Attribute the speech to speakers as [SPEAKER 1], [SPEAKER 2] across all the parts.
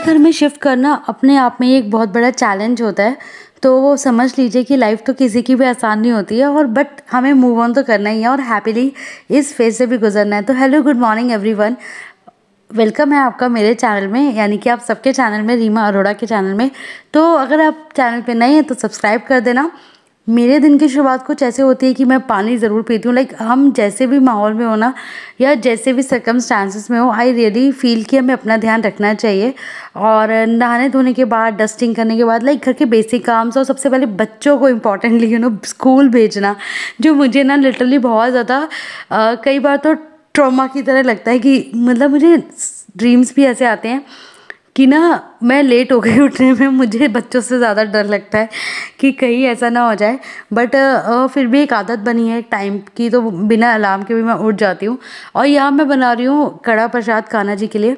[SPEAKER 1] घर में शिफ्ट करना अपने आप में एक बहुत बड़ा चैलेंज होता है। तो वो समझ लीजिए कि लाइफ तो किसी की भी आसान नहीं होती है, और बट हमें मूव ऑन तो करना ही है और हैप्पीली इस फेज से भी गुजरना है। तो hello, good morning everyone, welcome है आपका मेरे चैनल में, यानी कि आप सबके चैनल में, रीमा अरोड़ा के चैनल में। तो अगर आप चैनल पे नए हैं तो सब्सक्राइब कर देना। मेरे दिन की शुरुआत कुछ ऐसे होती है कि मैं पानी ज़रूर पीती हूँ। लाइक हम जैसे भी माहौल में हो ना, या जैसे भी सर्कमस्टांसिस में हो, आई रियली फील कि हमें अपना ध्यान रखना चाहिए। और नहाने धोने के बाद, डस्टिंग करने के बाद, लाइक घर के बेसिक काम्स, और सबसे पहले बच्चों को इम्पॉर्टेंटली स्कूल भेजना, जो मुझे ना लिटरली बहुत ज़्यादा कई बार तो ट्रॉमा की तरह लगता है कि मतलब मुझे ड्रीम्स भी ऐसे आते हैं कि ना मैं लेट हो गई उठने में। मुझे बच्चों से ज़्यादा डर लगता है कि कहीं ऐसा ना हो जाए, बट फिर भी एक आदत बनी है एक टाइम की, तो बिना अलार्म के भी मैं उठ जाती हूँ। और यहाँ मैं बना रही हूँ कड़ा प्रसाद कान्हा जी के लिए,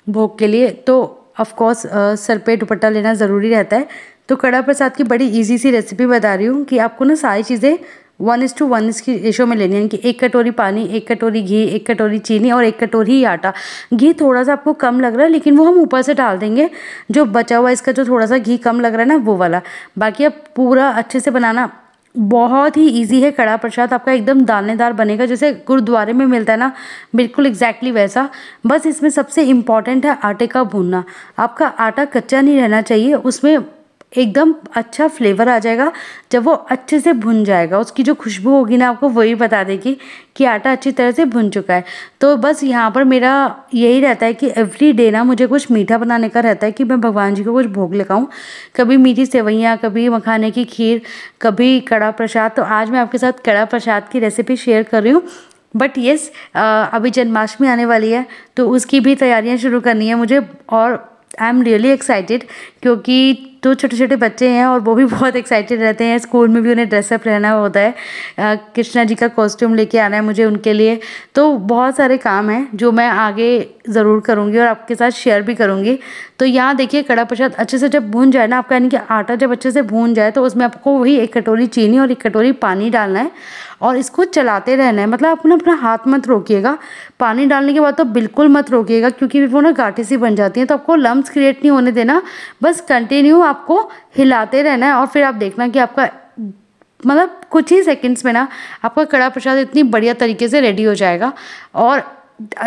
[SPEAKER 1] भोग के लिए। तो ऑफ कोर्स सर पे दुपट्टा लेना ज़रूरी रहता है। तो कड़ा प्रसाद की बड़ी ईजी सी रेसिपी बता रही हूँ कि आपको ना सारी चीज़ें 1:1 की रेशो में लेनी है कि 1 कटोरी पानी, 1 कटोरी घी, 1 कटोरी चीनी और 1 कटोरी ही आटा। घी थोड़ा सा आपको कम लग रहा है, लेकिन वो हम ऊपर से डाल देंगे। जो बचा हुआ इसका जो थोड़ा सा घी कम लग रहा है ना, वो वाला। बाकी अब पूरा अच्छे से बनाना बहुत ही इजी है। कड़ा प्रसाद आपका एकदम दानेदार बनेगा, जैसे गुरुद्वारे में मिलता है ना, बिल्कुल एग्जैक्टली वैसा। बस इसमें सबसे इम्पॉर्टेंट है आटे का भूनना। आपका आटा कच्चा नहीं रहना चाहिए, उसमें एकदम अच्छा फ्लेवर आ जाएगा जब वो अच्छे से भुन जाएगा। उसकी जो खुशबू होगी ना, आपको वही बता देगी कि आटा अच्छी तरह से भुन चुका है। तो बस यहाँ पर मेरा यही रहता है कि एवरी डे ना मुझे कुछ मीठा बनाने का रहता है कि मैं भगवान जी को कुछ भोग लगाऊं। कभी मीठी सेवइयाँ, कभी मखाने की खीर, कभी कड़ा प्रसाद। तो आज मैं आपके साथ कड़ा प्रसाद की रेसिपी शेयर कर रही हूँ। बट येस, अभी जन्माष्टमी आने वाली है, तो उसकी भी तैयारियाँ शुरू करनी है मुझे। और आई एम रियली एक्साइटेड, क्योंकि तो छोटे छोटे बच्चे हैं और वो भी बहुत एक्साइटेड रहते हैं। स्कूल में भी उन्हें ड्रेसअप रहना होता है, कृष्णा जी का कॉस्ट्यूम लेके आना है मुझे उनके लिए। तो बहुत सारे काम हैं जो मैं आगे ज़रूर करूँगी और आपके साथ शेयर भी करूँगी। तो यहाँ देखिए, कड़ा प्रसाद अच्छे से जब भून जाए ना आपका, यानी कि आटा जब अच्छे से भून जाए, तो उसमें आपको वही 1 कटोरी चीनी और 1 कटोरी पानी डालना है और इसको चलाते रहना है। मतलब अपना अपना हाथ मत रोकिएगा। पानी डालने के बाद तो बिल्कुल मत रोकिएगा, क्योंकि वो ना गाठी सी बन जाती है। तो आपको लम्स क्रिएट नहीं होने देना, बस कंटिन्यू आपको हिलाते रहना है। और फिर आप देखना कि आपका मतलब कुछ ही सेकंड्स में ना आपका कड़ा प्रसाद इतनी बढ़िया तरीके से रेडी हो जाएगा। और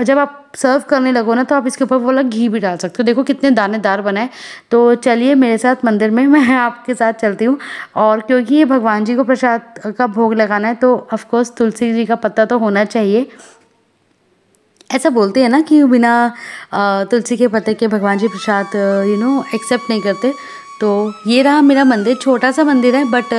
[SPEAKER 1] जब आप सर्व करने लगो ना, तो आप इसके ऊपर वाला घी भी डाल सकते हो। देखो कितने दानेदार बना है। तो चलिए मेरे साथ मंदिर में, मैं आपके साथ चलती हूँ। और क्योंकि ये भगवान जी को प्रसाद का भोग लगाना है, तो ऑफकोर्स तुलसी जी का पत्ता तो होना चाहिए। ऐसा बोलते हैं ना कि बिना तुलसी के पत्ते के भगवान जी प्रसाद एक्सेप्ट नहीं करते। तो ये रहा मेरा मंदिर, छोटा सा मंदिर है, but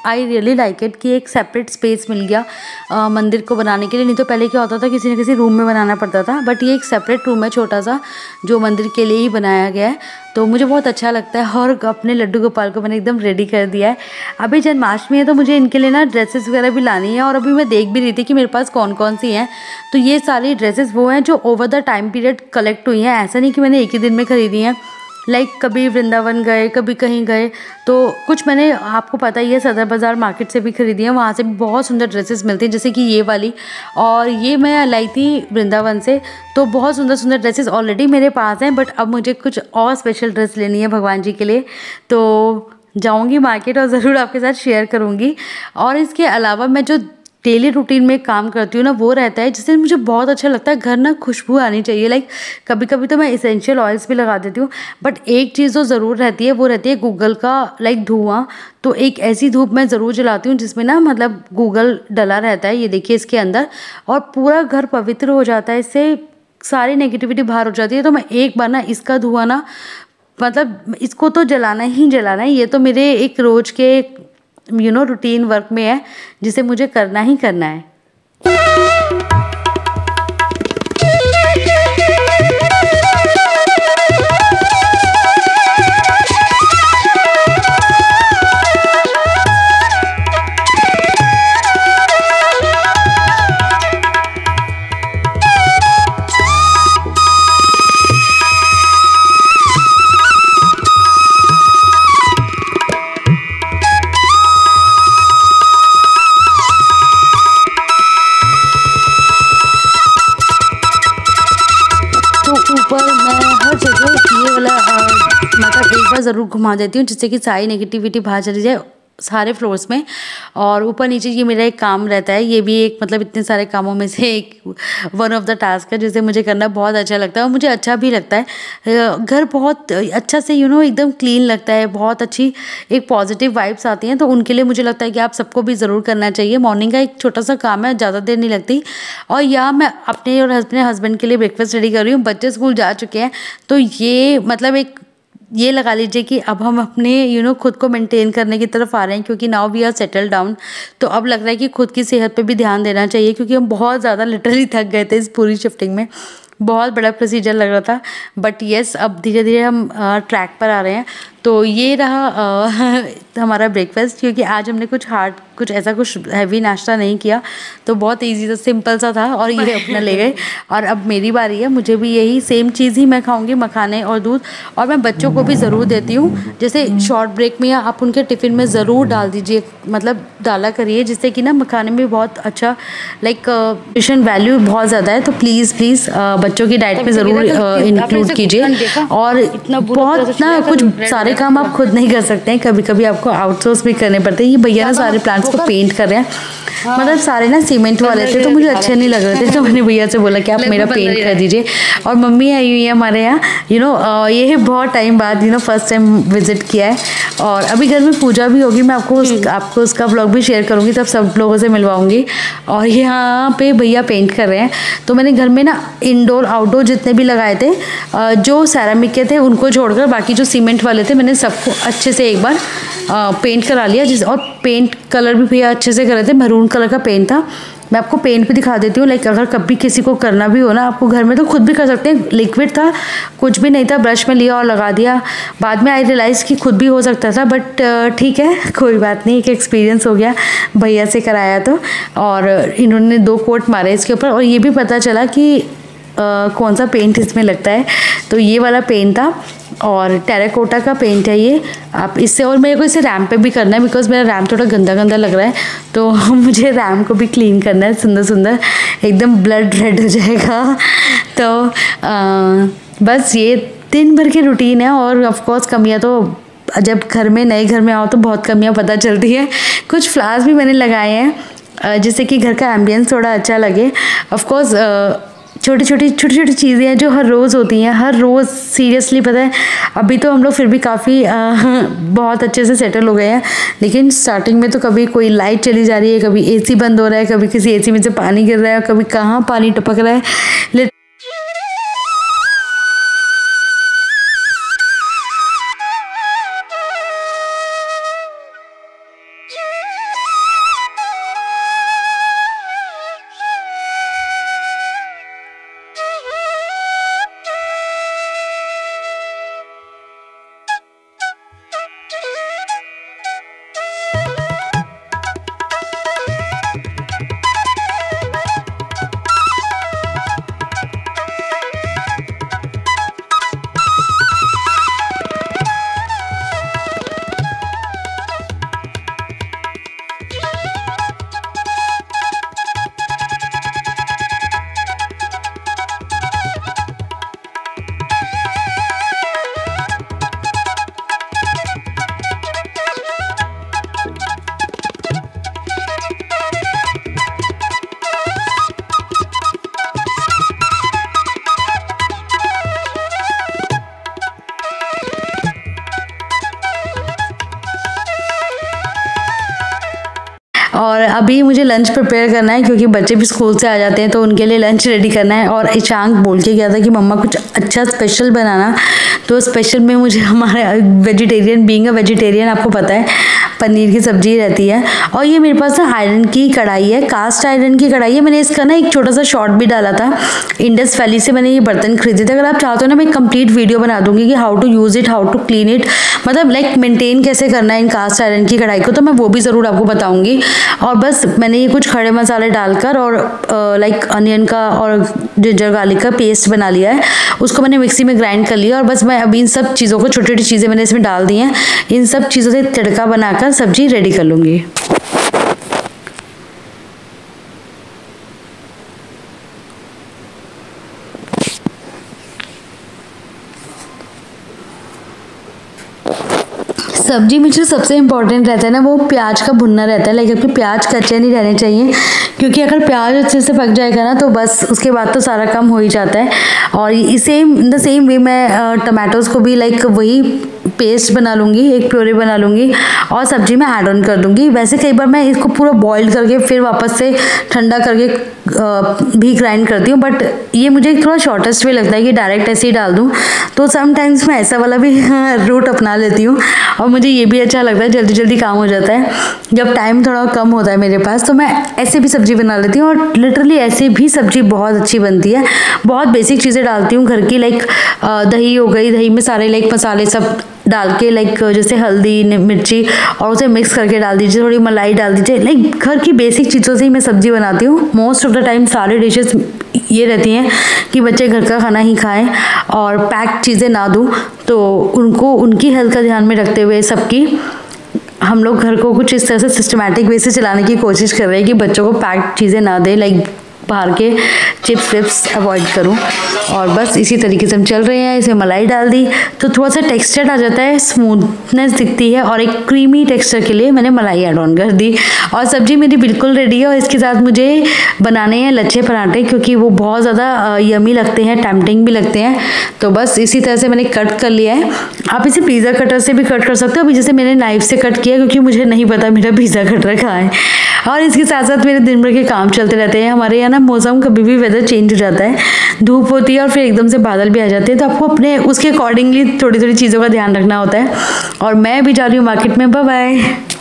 [SPEAKER 1] I really like it कि एक सेपरेट स्पेस मिल गया मंदिर को बनाने के लिए। नहीं तो पहले क्या होता था, किसी न किसी रूम में बनाना पड़ता था, बट ये एक सेपरेट रूम है छोटा सा, जो मंदिर के लिए ही बनाया गया है। तो मुझे बहुत अच्छा लगता है। और अपने लड्डू गोपाल को मैंने एकदम रेडी कर दिया है। अभी जन्माष्टमी है, तो मुझे इनके लिए ना ड्रेसेस वगैरह भी लानी है। और अभी मैं देख भी रही थी कि मेरे पास कौन कौन सी हैं। तो ये सारी ड्रेसेस वो हैं जो over the time period collect हुई हैं। ऐसा नहीं कि मैंने एक ही दिन में खरीदी हैं। लाइक कभी वृंदावन गए, कभी कहीं गए, तो कुछ मैंने, आपको पता ही है, सदर बाज़ार मार्केट से भी खरीदी है। वहाँ से भी बहुत सुंदर ड्रेसेस मिलती हैं, जैसे कि ये वाली। और ये मैं लाई थी वृंदावन से। तो बहुत सुंदर सुंदर ड्रेसेस ऑलरेडी मेरे पास हैं, बट अब मुझे कुछ और स्पेशल ड्रेस लेनी है भगवान जी के लिए। तो जाऊँगी मार्केट और ज़रूर आपके साथ शेयर करूँगी। और इसके अलावा मैं जो डेली रूटीन में काम करती हूँ ना, वो रहता है जिससे मुझे बहुत अच्छा लगता है। घर ना खुशबू आनी चाहिए। लाइक कभी कभी तो मैं इसेंशियल ऑयल्स भी लगा देती हूँ, बट एक चीज़ जो ज़रूर रहती है, वो रहती है गूगल का लाइक धुआं। तो एक ऐसी धूप मैं ज़रूर जलाती हूँ जिसमें ना मतलब गूगल डला रहता है, ये देखिए इसके अंदर, और पूरा घर पवित्र हो जाता है। इससे सारी नेगेटिविटी बाहर हो जाती है। तो मैं एक बार ना इसका धुआं ना, मतलब इसको तो जलाना ही जलाना है। ये तो मेरे एक रोज़ के रूटीन वर्क में है, जिसे मुझे करना ही करना है। बार ज़रूर घुमा देती हूँ जिससे कि सारी नेगेटिविटी बाहर चली जाए सारे फ्लोर्स में। और ऊपर नीचे ये मेरा एक काम रहता है, ये भी एक मतलब इतने सारे कामों में से एक वन ऑफ द टास्क है जिसे मुझे करना बहुत अच्छा लगता है और मुझे अच्छा भी लगता है। घर बहुत अच्छा से एकदम क्लीन लगता है, बहुत अच्छी एक पॉजिटिव वाइब्स आती हैं, तो उनके लिए मुझे लगता है कि आप सबको भी ज़रूर करना चाहिए। मॉर्निंग का एक छोटा सा काम है, ज़्यादा देर नहीं लगती। और यहाँ मैं अपने और अपने हस्बैंड के लिए ब्रेकफास्ट रेडी कर रही हूँ। बच्चे स्कूल जा चुके हैं, तो ये मतलब एक ये लगा लीजिए कि अब हम अपने खुद को मेंटेन करने की तरफ आ रहे हैं, क्योंकि now we are settle down. तो अब लग रहा है कि खुद की सेहत पे भी ध्यान देना चाहिए, क्योंकि हम बहुत ज़्यादा लिटरली थक गए थे इस पूरी शिफ्टिंग में। बहुत बड़ा प्रोसीजर लग रहा था, बट येस अब धीरे धीरे हम ट्रैक पर आ रहे हैं। तो ये रहा हमारा ब्रेकफास्ट, क्योंकि आज हमने कुछ हैवी नाश्ता नहीं किया, तो बहुत इजी सा सिंपल सा था और ये अपना ले गए। और अब मेरी बारी है, मुझे भी यही सेम चीज़ ही मैं खाऊंगी, मखाने और दूध। और मैं बच्चों को भी ज़रूर देती हूँ, जैसे शॉर्ट ब्रेक में या आप उनके टिफ़िन में ज़रूर डाल दीजिए, मतलब डाला करिए, जिससे कि ना मखाने में बहुत अच्छा लाइक न्यूट्रिशन वैल्यू बहुत ज़्यादा है। तो प्लीज़ बच्चों की डाइट में ज़रूर इंक्लूड कीजिए। और बहुत ना कुछ सारे काम आप खुद नहीं कर सकते हैं, कभी कभी आपको आउटसोर्स भी करने पड़ते हैं। ये भैया ना सारे प्लांट्स को पेंट कर रहे हैं, मतलब सारे ना सीमेंट वाले थे, तो मुझे अच्छे नहीं लग रहे थे, तो मैंने भैया से बोला कि आप मेरा पेंट कर दीजिए। और मम्मी आई हुई है हमारे यहाँ, ये बहुत टाइम बाद फर्स्ट टाइम विजिट किया है। और अभी घर में पूजा भी होगी, मैं आपको उसका ब्लॉग भी शेयर करूँगी, तब सब लोगों से मिलवाऊंगी। और यहाँ पे भैया पेंट कर रहे हैं, तो मैंने घर में ना इंडोर आउटडोर जितने भी लगाए थे, जो सैरामिक के थे उनको छोड़कर बाकी जो सीमेंट वाले थे, मैंने सबको अच्छे से एक बार पेंट करा लिया। और पेंट कलर भी भैया अच्छे से कर रहे थे, मैरून कलर का पेंट था। मैं आपको पेंट भी दिखा देती हूँ, लाइक अगर कभी किसी को करना भी हो ना आपको घर में, तो खुद भी कर सकते हैं। लिक्विड था, कुछ भी नहीं था, ब्रश में लिया और लगा दिया। बाद में आई रियलाइज़ कि खुद भी हो सकता था, बट ठीक है, कोई बात नहीं, एक एक्सपीरियंस हो गया भैया से कराया तो। और इन्होंने 2 कोट मारे इसके ऊपर, और ये भी पता चला कि कौन सा पेंट इसमें लगता है। तो ये वाला पेंट था और टेराकोटा का पेंट है ये। आप इससे, और मेरे को इसे रैम पे भी करना है, बिकॉज मेरा रैम थोड़ा गंदा गंदा लग रहा है, तो मुझे रैम को भी क्लीन करना है, सुंदर सुंदर एकदम ब्लड रेड हो जाएगा। तो बस ये दिन भर की रूटीन है। और ऑफकोर्स कमियाँ तो जब नए घर में आओ तो बहुत कमियाँ पता चलती है। कुछ फ्लावर्स भी मैंने लगाए हैं जिससे कि घर का एम्बियंस थोड़ा अच्छा लगे। ऑफकोर्स छोटी छोटी चीज़ें हैं जो हर रोज़ होती हैं, हर रोज़ सीरियसली पता है। अभी तो हम लोग फिर भी काफ़ी बहुत अच्छे से सेटल हो गए हैं, लेकिन स्टार्टिंग में तो कभी कोई लाइट चली जा रही है, कभी एसी बंद हो रहा है, कभी किसी एसी में से पानी गिर रहा है, कभी कहाँ पानी टपक रहा है। और अभी मुझे लंच प्रिपेयर करना है, क्योंकि बच्चे भी स्कूल से आ जाते हैं, तो उनके लिए लंच रेडी करना है। और ईशांक बोल के गया था कि मम्मा कुछ अच्छा स्पेशल बनाना, तो स्पेशल में मुझे हमारे वेजिटेरियन, बीइंग अ वेजिटेरियन आपको पता है पनीर की सब्जी रहती है। और ये मेरे पास ना आयरन की कढ़ाई है, कास्ट आयरन की कढ़ाई है। मैंने इसका ना एक छोटा सा शॉर्ट भी डाला था, इंडस वैली से मैंने ये बर्तन खरीदे थे। अगर आप चाहते हो ना मैं एक कंप्लीट वीडियो बना दूंगी कि how to use it, how to clean it, मतलब लाइक मेंटेन कैसे करना है इन कास्ट आयरन की कढ़ाई को, तो मैं वो भी ज़रूर आपको बताऊंगी। और बस मैंने ये कुछ खड़े मसाले डालकर और लाइक अनियन का और जिंजर गार्लिक का पेस्ट बना लिया है, उसको मैंने मिक्सी में ग्राइंड कर लिया। और बस मैं अभी इन सब चीज़ों को, छोटी छोटी चीज़ें मैंने इसमें डाल दी हैं, इन सब चीज़ों से तड़का बनाकर सब्जी रेडी कर लूँगी। सब्जी में जो सबसे इम्पोर्टेंट रहता है ना, वो प्याज का भुनना रहता है। लाइक आपके प्याज कच्चे नहीं रहने चाहिए, क्योंकि अगर प्याज अच्छे से पक जाएगा ना तो बस उसके बाद तो सारा काम हो ही जाता है। और इसे इन द सेम वे मैं टमाटोज़ को भी लाइक वही पेस्ट बना लूँगी, एक प्योरी बना लूँगी और सब्जी में ऐड ऑन कर दूँगी। वैसे कई बार मैं इसको पूरा बॉईल करके फिर वापस से ठंडा करके भी ग्राइंड करती हूँ, बट ये मुझे थोड़ा शॉर्टेस्ट वे लगता है कि डायरेक्ट ऐसे ही डाल दूँ। तो समटाइम्स मैं ऐसा वाला भी रूट अपना लेती हूँ और मुझे ये भी अच्छा लगता है, जल्दी जल्दी काम हो जाता है। जब टाइम थोड़ा कम होता है मेरे पास तो मैं ऐसे भी सब्जी बना लेती हूँ, और लिटरली ऐसे भी सब्जी बहुत अच्छी बनती है। बहुत बेसिक चीज़ें डालती हूँ घर की, लाइक दही हो गई, दही में सारे लाइक मसाले सब डाल के, लाइक जैसे हल्दी मिर्ची, और उसे मिक्स करके डाल दीजिए, थोड़ी मलाई डाल दीजिए। लाइक घर की बेसिक चीज़ों से ही मैं सब्जी बनाती हूँ। मोस्ट ऑफ द टाइम सारे डिशेस ये रहती हैं कि बच्चे घर का खाना ही खाएं और पैक्ड चीज़ें ना दूँ, तो उनको उनकी हेल्थ का ध्यान में रखते हुए सबकी हम लोग घर को कुछ इस तरह से सिस्टमैटिक वे से चलाने की कोशिश कर रहे हैं कि बच्चों को पैक्ड चीज़ें ना दें, लाइक बाहर के चिप्स विप्स अवॉइड करूं। और बस इसी तरीके से हम चल रहे हैं। इसमें मलाई डाल दी तो थोड़ा सा टेक्सचर आ जाता है, स्मूथनेस दिखती है, और एक क्रीमी टेक्सचर के लिए मैंने मलाई ऐड ऑन कर दी। और सब्जी मेरी बिल्कुल रेडी है। और इसके साथ मुझे बनाने हैं लच्छे पराठे, क्योंकि वो बहुत ज़्यादा यमी लगते हैं, टेम्पटिंग भी लगते हैं। तो बस इसी तरह से मैंने कट कर लिया है। आप इसे पिज़्ज़ा कटर से भी कट कर सकते हो। अभी जैसे मैंने नाइफ से कट किया, क्योंकि मुझे नहीं पता मेरा पिज़्ज़ा कटर कहाँ है। और इसके साथ साथ मेरे दिन भर के काम चलते रहते हैं। हमारे यहाँ ना मौसम कभी भी वेदर चेंज हो जाता है, धूप होती है और फिर एकदम से बादल भी आ जाते हैं, तो आपको अपने उसके अकॉर्डिंगली थोड़ी थोड़ी चीज़ों का ध्यान रखना होता है। और मैं भी जा रही हूँ मार्केट में। Bye bye.